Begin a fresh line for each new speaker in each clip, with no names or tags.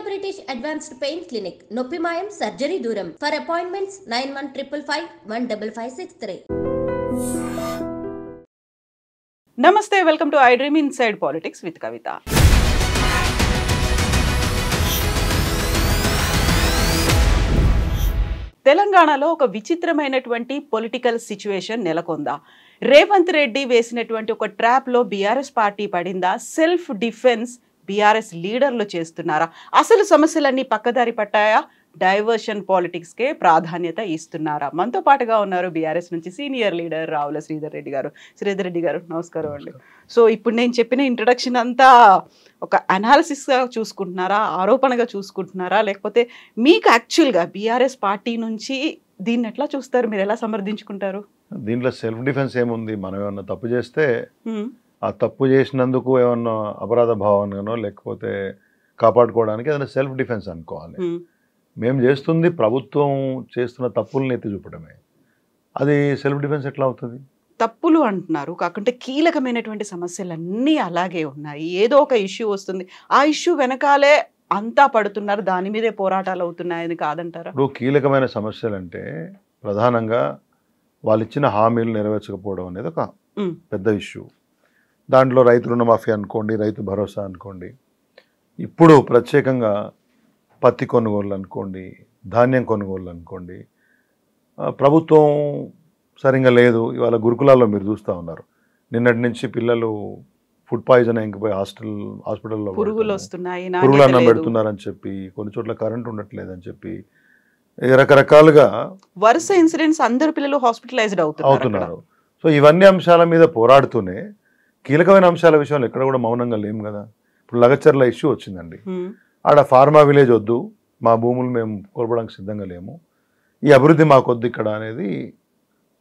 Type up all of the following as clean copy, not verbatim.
British Advanced Pain Clinic, Noppimayam Surgery Duram. For appointments 9155515563.
Namaste, welcome to iDream Inside Politics with Kavita. తెలంగాణలో ఒక విచిత్రమైనటువంటి political situation నెలకొందా? Revanth Reddy వేసినటువంటి ఒక ట్రాప్లో BRS party పడిందా? సెల్ఫ్ డిఫెన్స్ బీఆర్ఎస్ లీడర్లు చేస్తున్నారా? అసలు సమస్యలన్నీ పక్కదారి పట్టాయా? డైవర్షన్ పాలిటిక్స్కే ప్రాధాన్యత ఇస్తున్నారా? మనతో పాటుగా ఉన్నారు బీఆర్ఎస్ నుంచి సీనియర్ లీడర్ రావుల శ్రీధర్ రెడ్డి గారు. శ్రీధర్ రెడ్డి గారు నమస్కారం అండి. సో ఇప్పుడు నేను చెప్పిన ఇంట్రడక్షన్ అంతా ఒక అనాలిసిస్గా చూసుకుంటున్నారా, ఆరోపణగా చూసుకుంటున్నారా, లేకపోతే మీకు యాక్చువల్గా బీఆర్ఎస్ పార్టీ నుంచి దీన్ని ఎట్లా చూస్తారు? మీరు ఎలా సమర్థించుకుంటారు?
దీంట్లో సెల్ఫ్ డిఫెన్స్ ఏముంది? మనం ఏమన్నా తప్పు చేస్తే ఆ తప్పు చేసినందుకు ఏమన్నా అపరాధ భావనగానో లేకపోతే కాపాడుకోవడానికి ఏదైనా సెల్ఫ్ డిఫెన్స్ అనుకోవాలి. మేము చేస్తుంది ప్రభుత్వం చేస్తున్న తప్పులను ఎత్తి చూపడమే. అది సెల్ఫ్ డిఫెన్స్ ఎట్లా అవుతుంది?
తప్పులు అంటున్నారు, కాకుంటే కీలకమైనటువంటి సమస్యలన్నీ అలాగే ఉన్నాయి. ఏదో ఒక ఇష్యూ వస్తుంది, ఆ ఇష్యూ వెనకాలే అంతా పడుతున్నారు, దాని మీదే పోరాటాలు అవుతున్నాయని కాదంటారా?
ఇప్పుడు కీలకమైన సమస్యలు అంటే ప్రధానంగా వాళ్ళు ఇచ్చిన హామీలు నెరవేర్చకపోవడం అనేది ఒక పెద్ద ఇష్యూ. దాంట్లో రైతు రుణమాఫీ అనుకోండి, రైతు భరోసా అనుకోండి, ఇప్పుడు ప్రత్యేకంగా పత్తి కొనుగోళ్ళు అనుకోండి, ధాన్యం కొనుగోళ్ళు అనుకోండి, ప్రభుత్వం సరిగ్గా లేదు. ఇవాళ గురుకులాల్లో మీరు చూస్తూ ఉన్నారు, నిన్నటి నుంచి పిల్లలు ఫుడ్ పాయిజన్ ఇంకిపోయి హాస్పిటల్లో
పురుగులు వస్తున్నాయి,
పురుగులు అన్నం పెడుతున్నారని చెప్పి, కొన్ని చోట్ల కరెంట్ ఉండట్లేదని చెప్పి రకరకాలుగా
వరుస ఇన్సిడెంట్స్, అందరు పిల్లలు హాస్పిటలైజ్డ్ అవుతున్నారు.
సో ఇవన్నీ అంశాల మీద పోరాడుతూనే కీలకమైన అంశాల విషయంలో ఎక్కడ కూడా మౌనంగా లేము కదా. ఇప్పుడు లగచర్ల ఇష్యూ వచ్చిందండి. ఆడ ఫార్మా విలేజ్ వద్దు, మా భూములు మేము కోల్పోవడానికి సిద్ధంగా లేము, ఈ అభివృద్ధి మాకొద్దు ఇక్కడ అనేది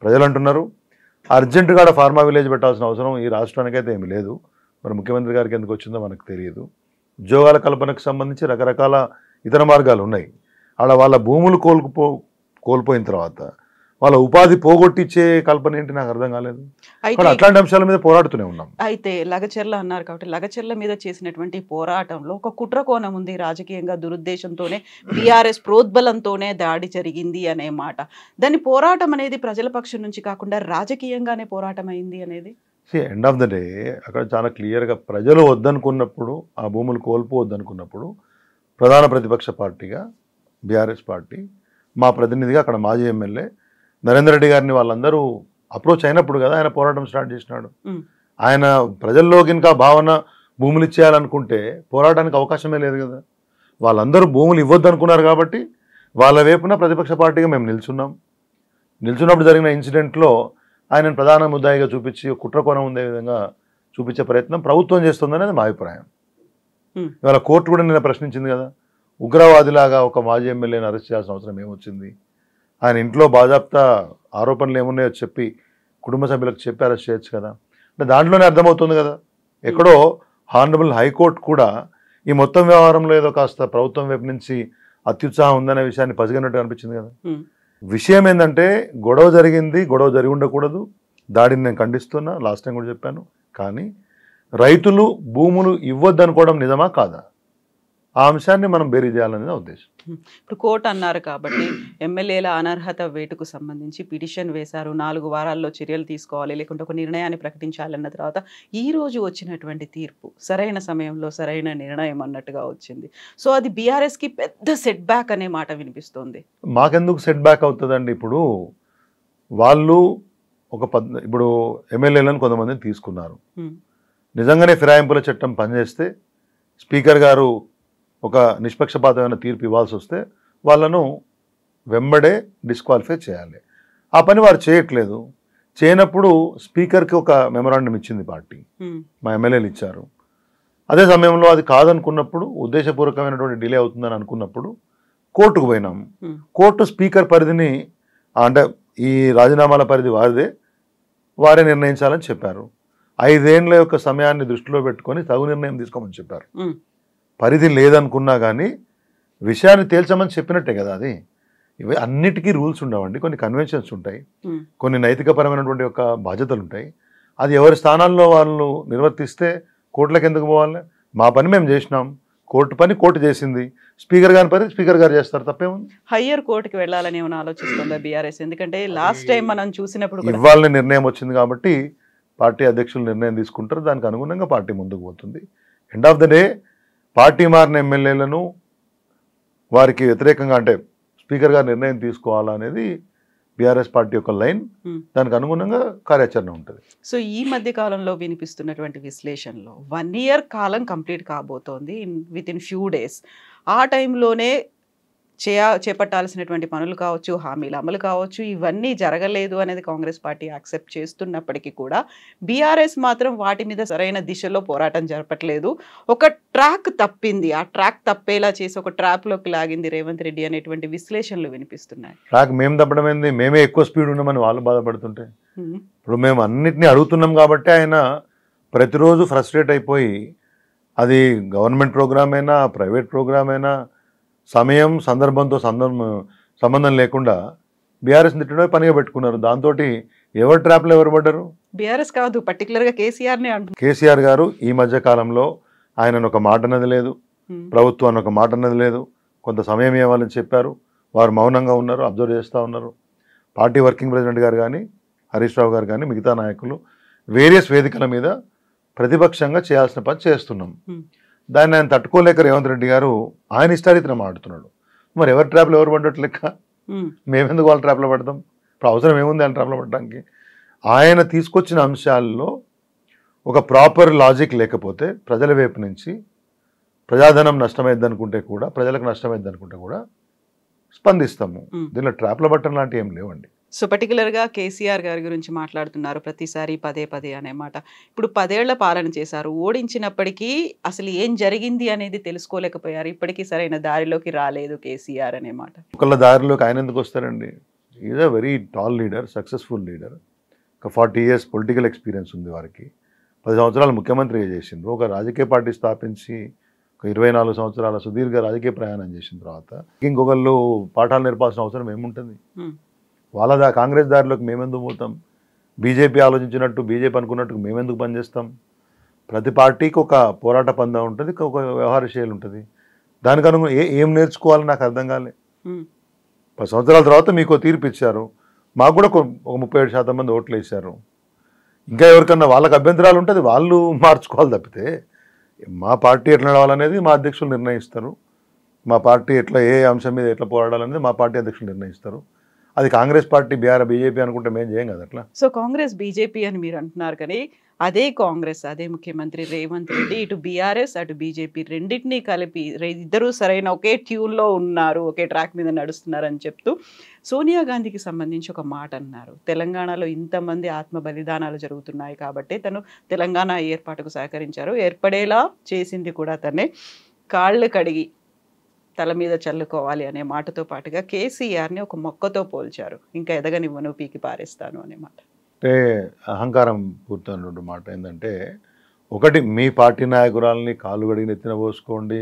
ప్రజలు అంటున్నారు. అర్జెంటుగా ఆడ ఫార్మా విలేజ్ పెట్టాల్సిన అవసరం ఈ రాష్ట్రానికైతే ఏమీ లేదు. మరి ముఖ్యమంత్రి గారికి ఎందుకు వచ్చిందో మనకు తెలియదు. ఉద్యోగాల కల్పనకు సంబంధించి రకరకాల ఇతర మార్గాలు ఉన్నాయి. ఆడ వాళ్ళ భూములు కోల్పోయిన తర్వాత వాళ్ళ ఉపాధి పోగొట్టించే కల్పన ఏంటి నాకు అర్థం కాలేదు. అట్లాంటి అంశాల మీద పోరాడుతూనే ఉన్నాం.
అయితే లగచర్ల అన్నారు కాబట్టి లగచర్ల మీద చేసినటువంటి పోరాటంలో ఒక కుట్ర కోణం ఉంది. రాజకీయంగా దురుద్దేశంతోనే, బీఆర్ఎస్ ప్రోద్బలంతోనే దాడి జరిగింది అనే మాట. దాని పోరాటం అనేది ప్రజల పక్షం నుంచి కాకుండా రాజకీయంగానే పోరాటం అయింది అనేది
ఎండ్ ఆఫ్ ద డే అక్కడ చాలా క్లియర్గా ప్రజలు వద్దనుకున్నప్పుడు, ఆ భూములు కోల్పోవద్దనుకున్నప్పుడు ప్రధాన ప్రతిపక్ష పార్టీగా బీఆర్ఎస్ పార్టీ, మా ప్రతినిధిగా అక్కడ మాజీ ఎమ్మెల్యే నరేందర్ రెడ్డి గారిని వాళ్ళందరూ అప్రోచ్ అయినప్పుడు కదా ఆయన పోరాటం స్టార్ట్ చేసినాడు. ఆయన ప్రజల్లోకి ఇంకా భావన భూములు ఇచ్చేయాలనుకుంటే పోరాటానికి అవకాశమే లేదు కదా. వాళ్ళందరూ భూములు ఇవ్వద్దు అనుకున్నారు కాబట్టి వాళ్ళ వైపున ప్రతిపక్ష పార్టీగా మేము నిల్చున్నప్పుడు జరిగిన ఇన్సిడెంట్లో ఆయనను ప్రధాన ముద్దాయిగా చూపించి కుట్రకోణం ఉండే విధంగా చూపించే ప్రయత్నం ప్రభుత్వం చేస్తుందనేది మా అభిప్రాయం. ఇవాళ కోర్టు కూడా నిన్న ప్రశ్నించింది కదా, ఉగ్రవాదిలాగా ఒక మాజీ ఎమ్మెల్యేని అరెస్ట్ చేయాల్సిన అవసరం ఏమొచ్చింది? ఆయన ఇంట్లో బాజాప్తా ఆరోపణలు ఏమున్నాయో చెప్పి కుటుంబ సభ్యులకు చెప్పి అరెస్ట్ చేయొచ్చు కదా. అంటే దాంట్లోనే అర్థమవుతుంది కదా, ఎక్కడో హానరబుల్ హైకోర్టు కూడా ఈ మొత్తం వ్యవహారంలో ఏదో కాస్త ప్రభుత్వం వైపు నుంచి అత్యుత్సాహం ఉందనే విషయాన్ని పసిగనట్టు అనిపించింది కదా. విషయం ఏంటంటే గొడవ జరిగింది, గొడవ జరిగి ఉండకూడదు, దాడిని నేను ఖండిస్తున్నా, లాస్ట్ టైం కూడా చెప్పాను. కానీ రైతులు భూములు ఇవ్వద్దు అనుకోవడం నిజమా కాదా, ఆ అంశాన్ని మనం బేరీ చేయాలనేది ఉద్దేశం.
ఇప్పుడు కోర్టు అన్నారు కాబట్టి ఎమ్మెల్యేల అనర్హత వేటుకు సంబంధించి పిటిషన్ వేశారు, 4 వారాల్లో చర్యలు తీసుకోవాలి, లేకుంటే ఒక నిర్ణయాన్ని ప్రకటించాలన్న తర్వాత ఈ రోజు వచ్చినటువంటి తీర్పు సరైన సమయంలో సరైన నిర్ణయం అన్నట్టుగా వచ్చింది. సో అది బీఆర్ఎస్కి పెద్ద సెట్ బ్యాక్ అనే మాట వినిపిస్తుంది.
మాకెందుకు సెట్ బ్యాక్ అవుతుందండి? ఇప్పుడు వాళ్ళు ఇప్పుడు ఎమ్మెల్యేలను కొంతమందిని తీసుకున్నారు, నిజంగానే ఫిరాయింపుల చట్టం పనిచేస్తే స్పీకర్ గారు ఒక నిష్పక్షపాతమైన తీర్పు ఇవ్వాల్సి వస్తే వాళ్ళను వెంబడే డిస్క్వాలిఫై చేయాలి. ఆ పని వారు చేయట్లేదు. చేయనప్పుడు స్పీకర్కి ఒక మెమరాండం ఇచ్చింది పార్టీ, మా ఎమ్మెల్యేలు ఇచ్చారు. అదే సమయంలో అది కాదనుకున్నప్పుడు, ఉద్దేశపూర్వకమైనటువంటి డిలే అవుతుందని అనుకున్నప్పుడు కోర్టుకు పోయినాం. కోర్టు స్పీకర్ పరిధిని, అంటే ఈ రాజీనామాల పరిధి వారిదే, వారే నిర్ణయించాలని చెప్పారు. 5 ఏళ్ల యొక్క సమయాన్ని దృష్టిలో పెట్టుకొని తగు నిర్ణయం తీసుకోమని చెప్పారు. పరిధి లేదనుకున్నా కానీ విషయాన్ని తేల్చమని చెప్పినట్టే కదా అది. ఇవి అన్నిటికీ రూల్స్ ఉండవండి, కొన్ని కన్వెన్షన్స్ ఉంటాయి, కొన్ని నైతికపరమైనటువంటి యొక్క బాధ్యతలు ఉంటాయి. అది ఎవరి స్థానాల్లో వాళ్ళు నిర్వర్తిస్తే కోర్టులకు ఎందుకు పోవాలి? మా పని మేము చేసినాం, కోర్టు పని కోర్టు చేసింది, స్పీకర్ గారి పని స్పీకర్ గారు చేస్తారు, తప్పేముంది?
హయ్యర్ కోర్టుకి వెళ్ళాలని ఏమైనా ఆలోచిస్తుందా బీఆర్ఎస్? ఎందుకంటే లాస్ట్ టైం మనం చూసినప్పుడు కూడా
ఇవ్వాలని నిర్ణయం వచ్చింది కాబట్టి పార్టీ అధ్యక్షులు నిర్ణయం తీసుకుంటారు, దానికి అనుగుణంగా పార్టీ ముందుకు పోతుంది. End of the day party మారిన ఎమ్మెల్యేలను వారికి వ్యతిరేకంగా అంటే స్పీకర్ గారు నిర్ణయం తీసుకోవాలనేది బీఆర్ఎస్ పార్టీ యొక్క లైన్, దానికి అనుగుణంగా కార్యాచరణ ఉంటుంది.
సో ఈ మధ్య కాలంలో వినిపిస్తున్నటువంటి విశ్లేషణలో 1 year కాలం కంప్లీట్ కాబోతోంది విత్ ఇన్ ఫ్యూ డేస్. ఆ టైంలోనే చేపట్టాల్సినటువంటి పనులు కావచ్చు, హామీల అమలు కావచ్చు, ఇవన్నీ జరగలేదు అనేది కాంగ్రెస్ పార్టీ యాక్సెప్ట్ చేస్తున్నప్పటికీ కూడా బీఆర్ఎస్ మాత్రం వాటి మీద సరైన దిశలో పోరాటం జరపట్లేదు. ఒక ట్రాక్ తప్పింది, ఆ ట్రాక్ తప్పేలా చేసి ఒక ట్రాప్లోకి లాగింది రేవంత్ రెడ్డి అనేటువంటి విశ్లేషణలు వినిపిస్తున్నాయి.
ట్రాక్ మేము తప్పడం ఏంది, మేమే ఎక్కువ స్పీడ్ ఉన్నామని వాళ్ళు బాధపడుతుంటే ఇప్పుడు మేము అన్నిటినీ అడుగుతున్నాం కాబట్టి ఆయన ప్రతిరోజు ఫ్రస్ట్రేట్ అయిపోయి, అది గవర్నమెంట్ ప్రోగ్రామ్ అయినా ప్రైవేట్ ప్రోగ్రామ్ అయినా సమయం సందర్భంతో సంబంధం లేకుండా బీఆర్ఎస్ తిట్టడమే పనిగా పెట్టుకున్నారు. దాంతో ఎవరు ట్రాప్లో ఎవరు పడ్డారు?
బీఆర్ఎస్ కాదు, పర్టికులర్గా కేసీఆర్నే అంటున్నారు.
కేసీఆర్ గారు ఈ మధ్య కాలంలో ఆయనను ఒక మాట అన్నది లేదు, ప్రభుత్వాన్ని ఒక మాట అన్నది లేదు. కొంత సమయం ఇవ్వాలని చెప్పారు, వారు మౌనంగా ఉన్నారు, అబ్జర్వ్ చేస్తూ ఉన్నారు. పార్టీ వర్కింగ్ ప్రెసిడెంట్ గారు కానీ హరీష్ రావు గారు కానీ మిగతా నాయకులు వేరియస్ వేదికల మీద ప్రతిపక్షంగా చేయాల్సిన పని చేస్తున్నాం. దాన్ని ఆయన తట్టుకోలేక రేవంత్ రెడ్డి గారు ఆయన ఇష్టారీతిన మాట్లాడుతున్నాడు. మరి ఎవరి ట్రాప్లో ఎవరు పడ్డట్టు లెక్క? మేమెందుకు వాళ్ళ ట్రాప్లో పడతాం? ఇప్పుడు అవసరం ఏముంది ఆయన ట్రాప్లో పడడానికి? ఆయన తీసుకొచ్చిన అంశాల్లో ఒక ప్రాపర్ లాజిక్ లేకపోతే ప్రజల వైపు నుంచి ప్రజాధనం నష్టమైద్ది అనుకుంటే కూడా, ప్రజలకు నష్టమైద్ది అనుకుంటే కూడా స్పందిస్తాము. దీనిలో ట్రాప్లో పట్టడం లాంటివి ఏం లేవండి.
సో పర్టికులర్గా కేసీఆర్ గారి గురించి మాట్లాడుతున్నారు ప్రతిసారి పదే పదే అనే మాట. ఇప్పుడు 10 ఏళ్ల పాలన చేశారు, ఓడించినప్పటికీ అసలు ఏం జరిగింది అనేది తెలుసుకోలేకపోయారు, ఇప్పటికీ సరైన దారిలోకి రాలేదు కేసీఆర్ అనే మాట.
ఒకళ్ళ దారిలోకి ఆయన ఎందుకు వస్తారండి? Is a very tall leader, successful leader. ఒక 40 years పొలిటికల్ ఎక్స్పీరియన్స్ ఉంది వారికి. 10 సంవత్సరాలు ముఖ్యమంత్రిగా చేసిండ్రు. ఒక రాజకీయ పార్టీ స్థాపించి ఒక 24 సంవత్సరాల సుదీర్ఘ రాజకీయ ప్రయాణం చేసిన తర్వాత ఇంకొకళ్ళు పాఠాలు నేర్పాల్సిన అవసరం ఏముంటుంది? వాళ్ళ కాంగ్రెస్ దారిలోకి మేమెందుకు పోతాం? బీజేపీ ఆలోచించినట్టు, బీజేపీ అనుకున్నట్టు మేమెందుకు పనిచేస్తాం? ప్రతి పార్టీకి ఒక పోరాట పందా ఉంటుంది, ఒక వ్యవహార శైలి ఉంటుంది. దానికి అనుగుణంగా ఏం నేర్చుకోవాలని నాకు అర్థం కాలే. 10 సంవత్సరాల తర్వాత మీకు తీర్పు ఇచ్చారు, మాకు కూడా ఒక 37% మంది ఓట్లు వేశారు. ఇంకా ఎవరికన్నా వాళ్ళకి అభ్యంతరాలు ఉంటుంది, వాళ్ళు మార్చుకోవాలి తప్పితే మా పార్టీ ఎట్లా నడవాలనేది మా అధ్యక్షులు నిర్ణయిస్తారు. మా పార్టీ ఎట్లా ఏ అంశం మీద ఎట్లా పోరాడాలనేది మా పార్టీ అధ్యక్షులు నిర్ణయిస్తారు. అది కాంగ్రెస్ పార్టీ బీజేపీ అనుకుంటే మేము చేయం కదా అట్లా.
సో కాంగ్రెస్ బీజేపీ అని మీరు అంటున్నారు, కానీ అదే కాంగ్రెస్, అదే ముఖ్యమంత్రి రేవంత్ రెడ్డి ఇటు బీఆర్ఎస్ అటు బీజేపీ రెండింటినీ కలిపి ఇద్దరూ సరైన ఒకే ట్యూన్లో ఉన్నారు, ఒకే ట్రాక్ మీద నడుస్తున్నారు అని చెప్తూ సోనియా గాంధీకి సంబంధించి ఒక మాట అన్నారు. తెలంగాణలో ఇంతమంది ఆత్మ బలిదానాలు జరుగుతున్నాయి కాబట్టి తను తెలంగాణ ఏర్పాటుకు సహకరించారు, ఏర్పడేలా చేసింది కూడా తనే, కాళ్ళు కడిగి తల మీద చల్లుకోవాలి అనే మాటతో పాటుగా కేసీఆర్ని ఒక మొక్కతో పోల్చారు, ఇంకా ఎదగనివ్వను పీకి పారేస్తాను అనే మాట.
అంటే అహంకారం పూర్తయినటువంటి మాట ఏంటంటే, ఒకటి మీ పార్టీ నాయకురాలని కాళ్ళు కడిగి నెత్తిన పోసుకోండి,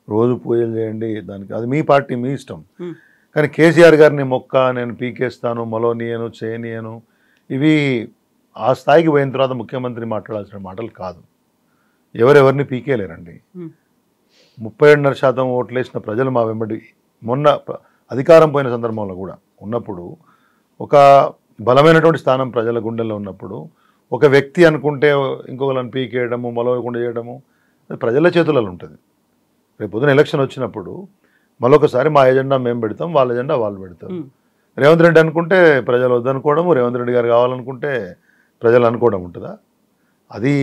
రోజు పూజలు చేయండి, దానికి అది మీ పార్టీ మీ ఇష్టం. కానీ కేసీఆర్ గారిని మొక్క నేను పీకేస్తాను, మొలోనియను చేయనియను, ఇవి ఆ స్థాయికి పోయిన తర్వాత ముఖ్యమంత్రి మాట్లాడాల్సిన మాటలు కాదు. ఎవరెవరిని పీకేలేరండి. 37.5% ఓట్లు వేసిన ప్రజలు మా వెంబడి మొన్న అధికారం పోయిన సందర్భంలో కూడా ఉన్నప్పుడు, ఒక బలమైనటువంటి స్థానం ప్రజల గుండెల్లో ఉన్నప్పుడు ఒక వ్యక్తి అనుకుంటే ఇంకొకరిని పీకేయడము, మొలవకుండా చేయడము అది ప్రజల చేతులలో ఉంటుంది. రేపు పొద్దున ఎలక్షన్ వచ్చినప్పుడు మరొకసారి మా ఎజెండా మేము పెడతాం, వాళ్ళ ఎజెండా వాళ్ళు పెడతారు. రేవంత్ రెడ్డి అనుకుంటే ప్రజలు వద్దనుకోవడము, రేవంత్ రెడ్డి గారు కావాలనుకుంటే ప్రజలు అనుకోవడం ఉంటుందా? అది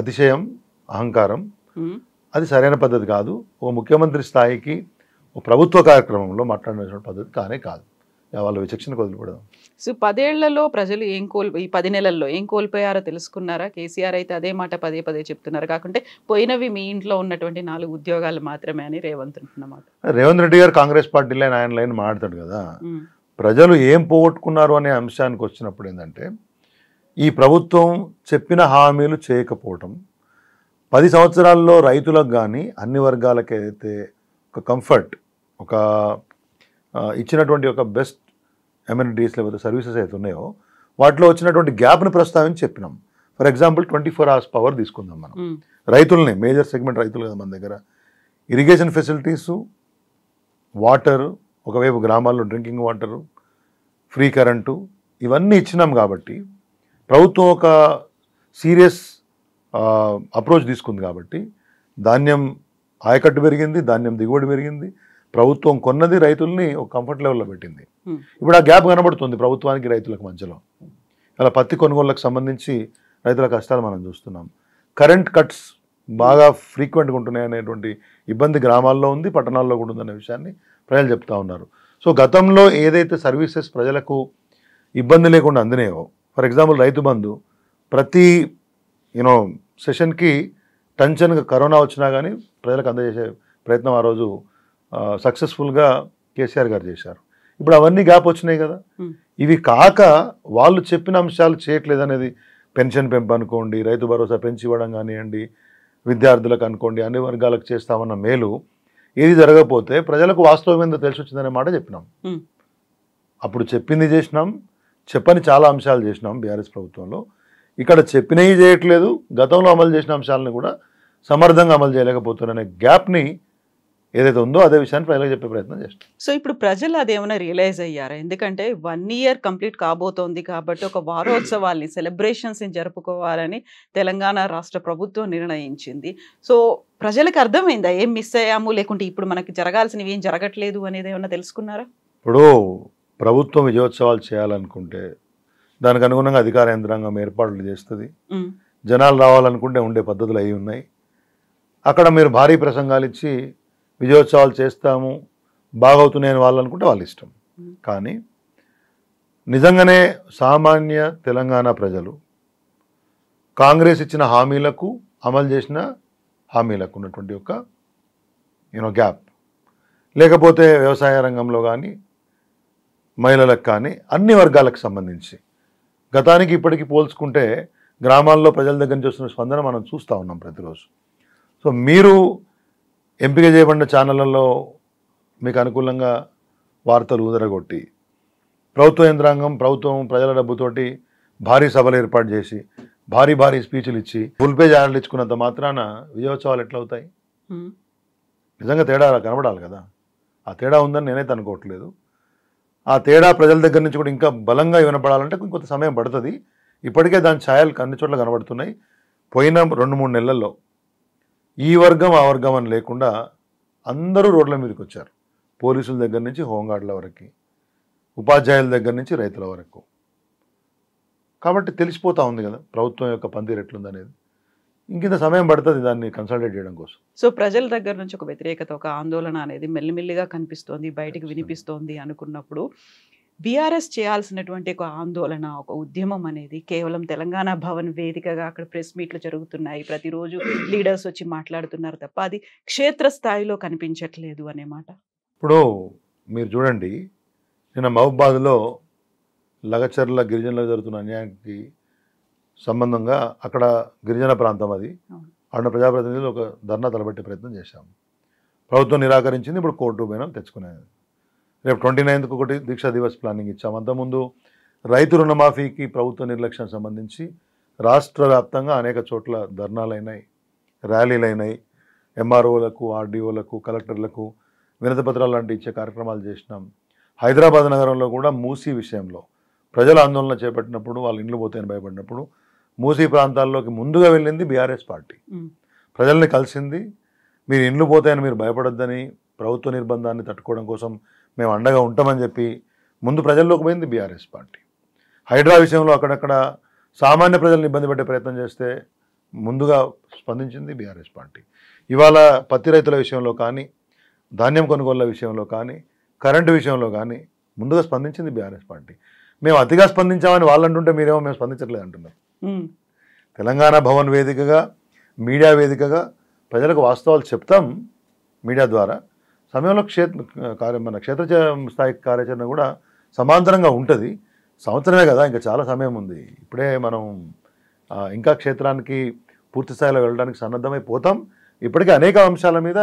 అతిశయం, అహంకారం. అది సరైన పద్ధతి కాదు. ఒక ముఖ్యమంత్రి స్థాయికి ఒక ప్రభుత్వ కార్యక్రమంలో మాట్లాడిన పద్ధతి కానే కాదు. వాళ్ళ విచక్షణకు వదిలిపెడదాం.
సో 10 ఏళ్లలో ప్రజలు ఈ 10 నెలల్లో ఏం కోల్పోయారో తెలుసుకున్నారా? కేసీఆర్ అయితే అదే మాట పదే పదే చెప్తున్నారు, కాకుంటే పోయినవి మీ ఇంట్లో ఉన్నటువంటి 4 ఉద్యోగాలు మాత్రమే అని రేవంత్ అంటున్నమాట.
రేవంత్ రెడ్డి గారు కాంగ్రెస్ పార్టీ లైన్ ఆయన లైన్ మాట్లాడతాడు కదా. ప్రజలు ఏం పోగొట్టుకున్నారు అనే అంశానికి వచ్చినప్పుడు ఏంటంటే, ఈ ప్రభుత్వం చెప్పిన హామీలు చేయకపోవటం, 10 సంవత్సరాల్లో రైతులకు కానీ అన్ని వర్గాలకు ఏదైతే ఒక కంఫర్ట్, ఒక ఇచ్చినటువంటి ఒక బెస్ట్ ఎమ్యూనిటీస్ లేకపోతే సర్వీసెస్ అయితే ఉన్నాయో వాటిలో వచ్చినటువంటి గ్యాప్ని ప్రస్తావించి చెప్పినాం. ఫర్ ఎగ్జాంపుల్ 24 hours పవర్ తీసుకుందాం మనం. రైతులనే, మేజర్ సెగ్మెంట్ రైతులు కదా మన దగ్గర. ఇరిగేషన్ ఫెసిలిటీసు, వాటరు, ఒకవైపు గ్రామాల్లో డ్రింకింగ్ వాటరు, ఫ్రీ కరెంటు ఇవన్నీ ఇచ్చినాం కాబట్టి ప్రభుత్వం ఒక సీరియస్ అప్రోచ్ తీసుకుంది కాబట్టి ధాన్యం ఆయకట్టు పెరిగింది, ధాన్యం దిగుబడి పెరిగింది, ప్రభుత్వం కొన్నది రైతుల్ని ఒక కంఫర్ట్ లెవెల్లో పెట్టింది. ఇప్పుడు ఆ గ్యాప్ కనబడుతుంది ప్రభుత్వానికి రైతులకు మధ్యలో. అలా పత్తి కొనుగోళ్లకు సంబంధించి రైతుల కష్టాలు మనం చూస్తున్నాం. కరెంట్ కట్స్ బాగా ఫ్రీక్వెంట్గా ఉంటున్నాయి అనేటువంటి ఇబ్బంది గ్రామాల్లో ఉంది, పట్టణాల్లో కూడా ఉందనే విషయాన్ని ప్రజలు చెప్తా ఉన్నారు. సో గతంలో ఏదైతే సర్వీసెస్ ప్రజలకు ఇబ్బంది లేకుండా అందినాయో, ఫర్ ఎగ్జాంపుల్ రైతు బంధు ప్రతి సెషన్కి టెన్షన్గా కరోనా వచ్చినా కానీ ప్రజలకు అందజేసే ప్రయత్నం ఆ రోజు సక్సెస్ఫుల్గా కేసీఆర్ గారు చేశారు. ఇప్పుడు అవన్నీ గ్యాప్ వచ్చినాయి కదా. ఇవి కాక వాళ్ళు చెప్పిన అంశాలు చేయట్లేదు అనేది, పెన్షన్ పెంపు అనుకోండి, రైతు భరోసా పెంచి ఇవ్వడం కానివ్వండి, విద్యార్థులకు అనుకోండి, అన్ని వర్గాలకు చేస్తామన్న మేలు ఏది జరగకపోతే ప్రజలకు వాస్తవం ఏందో తెలిసి వచ్చిందనే మాట చెప్పినాం. అప్పుడు చెప్పింది చేసినాం, చెప్పని చాలా అంశాలు చేసినాం బీఆర్ఎస్ ప్రభుత్వంలో. ఇక్కడ చెప్పినవి చేయట్లేదు, గతంలో అమలు చేసిన అంశాలను కూడా సమర్థంగా అమలు చేయలేకపోతున్నారనే గ్యాప్ని ఏదైతే ఉందో అదే విషయాన్ని ప్రజలకు చెప్పే ప్రయత్నం చేస్తాం.
సో ఇప్పుడు ప్రజలు అదేమైనా రియలైజ్ అయ్యారా? ఎందుకంటే 1 year కంప్లీట్ కాబోతోంది కాబట్టి ఒక వారోత్సవాల్ని, సెలబ్రేషన్స్ని జరుపుకోవాలని తెలంగాణ రాష్ట్ర ప్రభుత్వం నిర్ణయించింది. సో ప్రజలకు అర్థమైందా ఏం మిస్ అయ్యాము, లేకుంటే ఇప్పుడు మనకి జరగాల్సినవి ఏం జరగట్లేదు అనేది ఏమైనా తెలుసుకున్నారా?
ఇప్పుడు ప్రభుత్వం విజయోత్సవాలు చేయాలనుకుంటే దానికి అనుగుణంగా అధికార యంత్రాంగం ఏర్పాట్లు చేస్తుంది. జనాలు రావాలనుకుంటే ఉండే పద్ధతులు అవి ఉన్నాయి. అక్కడ మీరు భారీ ప్రసంగాలు ఇచ్చి విజయోత్సవాలు చేస్తాము, బాగవుతున్నాయని వాళ్ళు అనుకుంటే వాళ్ళ ఇష్టం. కానీ నిజంగానే సామాన్య తెలంగాణ ప్రజలు కాంగ్రెస్ ఇచ్చిన హామీలకు, అమలు చేసిన హామీలకు ఉన్నటువంటి ఒక గ్యాప్, లేకపోతే వ్యవసాయ రంగంలో కానీ, మహిళలకు కానీ, అన్ని వర్గాలకు సంబంధించి గతానికి ఇప్పటికీ పోల్చుకుంటే గ్రామాల్లో ప్రజల దగ్గర నుంచి వస్తున్న స్పందన మనం చూస్తూ ఉన్నాం ప్రతిరోజు. సో మీరు ఎంపిక చేయబడిన ఛానళ్లలో మీకు అనుకూలంగా వార్తలు ఉదరగొట్టి ప్రభుత్వ యంత్రాంగం, ప్రభుత్వం ప్రజల డబ్బుతోటి భారీ సభలు ఏర్పాటు చేసి భారీ భారీ స్పీచ్లు ఇచ్చి ఫుల్ పేజ్ యాడ్లు ఇచ్చుకున్నంత మాత్రాన విజయోత్సవాలు ఎట్లా అవుతాయి? నిజంగా తేడా కనబడాలి కదా. ఆ తేడా ఉందని నేనైతే అనుకోవట్లేదు. ఆ తేడా ప్రజల దగ్గర నుంచి కూడా ఇంకా బలంగా వినపడాలంటే కొంత సమయం పడుతుంది. ఇప్పటికే దాని ఛాయలు అన్ని చోట్ల కనబడుతున్నాయి. పోయిన 2-3 నెలల్లో ఈ వర్గం ఆ వర్గం అని లేకుండా అందరూ రోడ్ల మీదకి వచ్చారు. పోలీసుల దగ్గర నుంచి హోంగార్డుల వరకు, ఉపాధ్యాయుల దగ్గర నుంచి రైతుల వరకు. కాబట్టి తెలిసిపోతూ ఉంది కదా ప్రభుత్వం యొక్క పనితీరు ఎట్లుందనేది. ఇంకింత సమయం పడుతుంది దాన్ని కన్సల్టేట్ చేయడం కోసం.
సో ప్రజల దగ్గర నుంచి ఒక వ్యతిరేకత, ఒక ఆందోళన అనేది మెల్లిమెల్లిగా కనిపిస్తోంది, బయటికి వినిపిస్తోంది అనుకున్నప్పుడు బీఆర్ఎస్ చేయాల్సినటువంటి ఒక ఆందోళన, ఒక ఉద్యమం అనేది కేవలం తెలంగాణ భవన్ వేదికగా అక్కడ ప్రెస్ మీట్లు జరుగుతున్నాయి, ప్రతిరోజు లీడర్స్ వచ్చి మాట్లాడుతున్నారు తప్ప అది క్షేత్రస్థాయిలో కనిపించట్లేదు అనే మాట.
ఇప్పుడు మీరు చూడండి, నిన్న మహబూబాద్లో లగచర్ల గిరిజనులకు జరుగుతున్న అన్యాయానికి సంబంధంగా అక్కడ గిరిజన ప్రాంతం అది, అక్కడ ప్రజాప్రతినిధులు ఒక ధర్నా తలబెట్టే ప్రయత్నం చేశాము. ప్రభుత్వం నిరాకరించింది. ఇప్పుడు కోర్టు పోయినా తెచ్చుకునేది. రేపు 29కు ఒకటి దీక్షా దివస్ ప్లానింగ్ ఇచ్చాము. అంతకుముందు రైతు రుణమాఫీకి ప్రభుత్వ నిర్లక్ష్యం సంబంధించి రాష్ట్ర వ్యాప్తంగా అనేక చోట్ల ధర్నాలైనాయి, ర్యాలీలైనాయి. ఎంఆర్ఓలకు, ఆర్డీఓలకు, కలెక్టర్లకు వినతి పత్రాలు లాంటి ఇచ్చే కార్యక్రమాలు చేసినాం. హైదరాబాద్ నగరంలో కూడా మూసీ విషయంలో ప్రజల ఆందోళన చేపట్టినప్పుడు, వాళ్ళు ఇండ్లు పోతాయని భయపడినప్పుడు మూసీ ప్రాంతాల్లోకి ముందుగా వెళ్ళింది బీఆర్ఎస్ పార్టీ. ప్రజల్ని కలిసింది. మీరు ఇండ్లు పోతాయని మీరు భయపడొద్దని, ప్రభుత్వ నిర్బంధాన్ని తట్టుకోవడం కోసం మేము అండగా ఉంటామని చెప్పి ముందు ప్రజల్లోకి పోయింది బీఆర్ఎస్ పార్టీ. హైడ్రా విషయంలో అక్కడక్కడ సామాన్య ప్రజలను ఇబ్బంది పెట్టే ప్రయత్నం చేస్తే ముందుగా స్పందించింది బీఆర్ఎస్ పార్టీ. ఇవాళ పత్తి రైతుల విషయంలో కానీ, ధాన్యం కొనుగోళ్ల విషయంలో కానీ, కరెంటు విషయంలో కానీ ముందుగా స్పందించింది బీఆర్ఎస్ పార్టీ. మేము అతిగా స్పందించామని వాళ్ళు అంటుంటే మీరేమో మేము స్పందించట్లేదు అంటున్నారు. తెలంగాణ భవన్ వేదికగా, మీడియా వేదికగా ప్రజలకు వాస్తవాలు చెప్తాం మీడియా ద్వారా. సమయంలో మన క్షేత్ర స్థాయి కార్యాచరణ కూడా సమాంతరంగా ఉంటుంది. సంవత్సరమే కదా, ఇంకా చాలా సమయం ఉంది. ఇప్పుడే మనం ఇంకా క్షేత్రానికి పూర్తి స్థాయిలో వెళ్ళడానికి సన్నద్ధమైపోతాం. ఇప్పటికే అనేక అంశాల మీద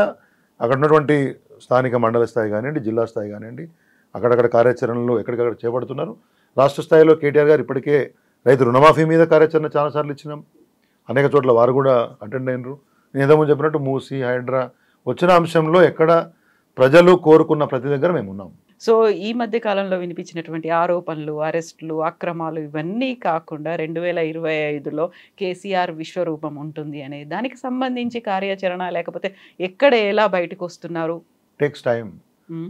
అక్కడ ఉన్నటువంటి స్థానిక మండల స్థాయి కానివ్వండి, జిల్లా స్థాయి కానివ్వండి, అక్కడక్కడ కార్యాచరణలు ఎక్కడికక్కడ చేపడుతున్నారు. రాష్ట్ర స్థాయిలో కేటీఆర్ గారు ఇప్పటికే రైతు రుణమాఫీ మీద కార్యాచరణ చాలాసార్లు ఇచ్చినాం. అనేక చోట్ల వారు కూడా అటెండ్ అయినరు. నేను ఇంతకుముందు చెప్పినట్టు మూసీ, హైడ్రా, వచ్చిన అంశంలో ఎక్కడ ప్రజలు కోరుకున్న ప్రతి దగ్గర మేము ఉన్నాం.
సో ఈ మధ్య కాలంలో వినిపించినటువంటి ఆరోపణలు, అరెస్టులు, అక్రమాలు ఇవన్నీ కాకుండా 2025లో కేసీఆర్ విశ్వరూపం ఉంటుంది అనే దానికి సంబంధించి కార్యాచరణ లేకపోతే ఎక్కడ ఎలా బయటకు వస్తున్నారు?
టేక్స్ టైం,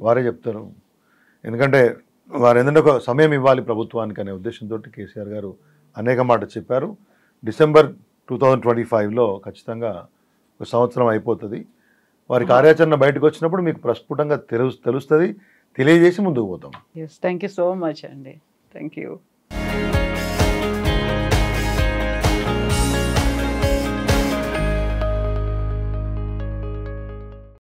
వారే చెప్తారు. ఎందుకంటే వారు ఏంటంటే ఒక సమయం ఇవ్వాలి ప్రభుత్వానికి అనే ఉద్దేశంతో కేసీఆర్ గారు అనేక మాటలు చెప్పారు. డిసెంబర్ 2025లో ఖచ్చితంగా ఒక సంవత్సరం అయిపోతుంది. వారి కార్యాచరణ బయటకు వచ్చినప్పుడు మీకు ప్రస్ఫుటంగా తెలుస్తుంది, తెలియజేసి ముందుకు పోతాం.
థ్యాంక్ యూ సో మచ్ అండి. Thank you.